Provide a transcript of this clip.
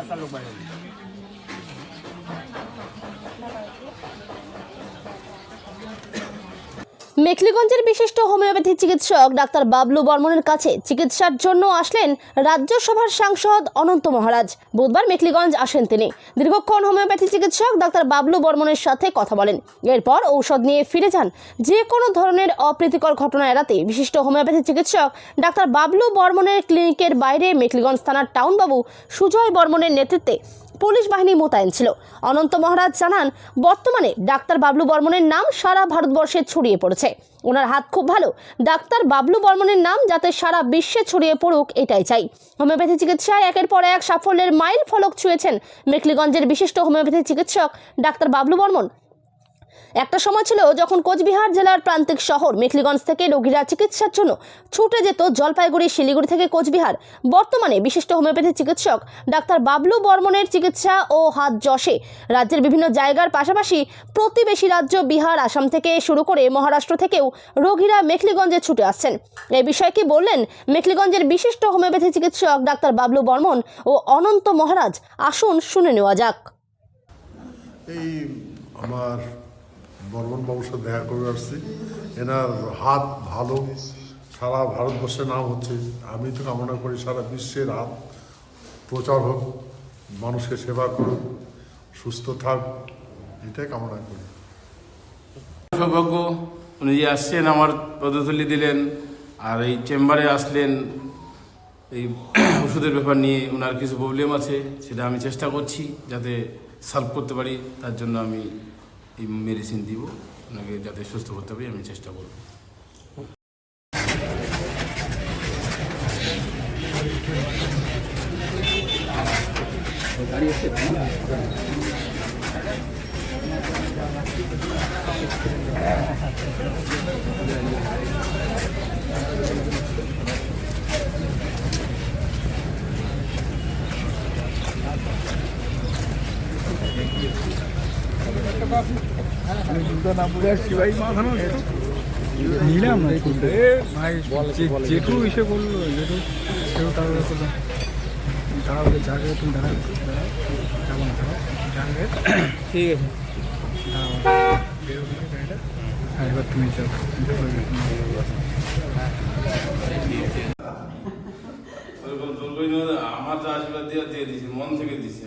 একটা লোক বাইরে মেখলিগঞ্জের বিশিষ্ট হোমিওপ্যাথি চিকিৎসক ডাক্তার বাবলু বর্মনের কাছে চিকিৎসার জন্য আসলেন রাজ্যসভার সাংসদ অনন্ত মহারাজ। বুধবার মেখলিগঞ্জ আসেন তিনি। দীর্ঘক্ষণ হোমিওপ্যাথি চিকিৎসক ডাক্তার বাবলু বর্মনের সাথে কথা বলেন। এরপর ঔষধ নিয়ে ফিরে যান। যে কোনো ধরনের অপ্রীতিকর ঘটনা এড়াতে বিশিষ্ট হোমিওপ্যাথি চিকিৎসক ডাক্তার বাবলু বর্মনের ক্লিনিকের বাইরে মেখলিগঞ্জ থানার টাউনবাবু সুজয় বর্মনের নেতৃত্বে পুলিশ বাহিনী মোতায়েন ছিল। অনন্ত মহারাজ জানান, বর্তমানে ডাক্তার বাবলু বর্মনের নাম সারা ভারতবর্ষে ছড়িয়ে পড়েছে। ওনার হাত খুব ভালো। ডাক্তার বাবলু বর্মনের নাম যাতে সারা বিশ্বে ছড়িয়ে পড়ুক, এটাই চাই। হোমিওপ্যাথি চিকিৎসায় একের পর এক সাফল্যের মাইল ফলক ছুঁয়েছেন মেখলিগঞ্জের বিশিষ্ট হোমিওপ্যাথি চিকিৎসক ডাক্তার বাবলু বর্মন। একটা সময় ছিল যখন কোচবিহার জেলার প্রান্তিক শহর মেখলিগঞ্জ থেকে রোগীরা চিকিৎসার জন্য ছুটে যেত জলপাইগুড়ি, শিলিগুড়ি থেকে কোচবিহার। বর্তমানে বিশিষ্ট হোমিওপ্যাথি চিকিৎসক ডাক্তার বাবলু বর্মনের চিকিৎসা ও হাত যশে রাজ্যের বিভিন্ন জায়গার পাশাপাশি প্রতিবেশী রাজ্য বিহার, আসাম থেকে শুরু করে মহারাষ্ট্র থেকেও রোগীরা মেখলিগঞ্জে ছুটে আসছেন। এই বিষয়ে কি বললেন মেখলিগঞ্জের বিশিষ্ট হোমিওপ্যাথি চিকিৎসক ডাক্তার বাবলু বর্মন ও অনন্ত মহারাজ, আসুন শুনে নেওয়া যাক। এই আমার বর্মন বাবুর সাথে দেখা করে আসছি। এনার হাত ভালো, সারা ভারতবর্ষের নাম হচ্ছে। আমি তো কামনা করি সারা বিশ্বের হাত প্রচার হোক, মানুষকে সেবা করুক, সুস্থ থাক, এটাই কামনা করি। সৌভাগ্য উনি যে আসছেন, আমার পদধূলি দিলেন, আর এই চেম্বারে আসলেন। এই ওষুধের ব্যাপার নিয়ে ওনার কিছু প্রবলেম আছে, সেটা আমি চেষ্টা করছি যাতে সলভ করতে পারি। তার জন্য আমি এই মেডিসিন দিব, ওনাকে যাতে সুস্থ করতে পারি আমি চেষ্টা করব। নিলাম ভাই, যেটু এসে বললো যেটু সেও তাহলে দাঁড়াবে, জায়গায় তুমি দাঁড়াবে, যাবো না জায়গায়, ঠিক আছে গাড়িটা। হ্যাঁ, এবার তুমি যাও। আমার যা আশীর্বাদ দিয়ে দিয়েছি, মন থেকে দিচ্ছি।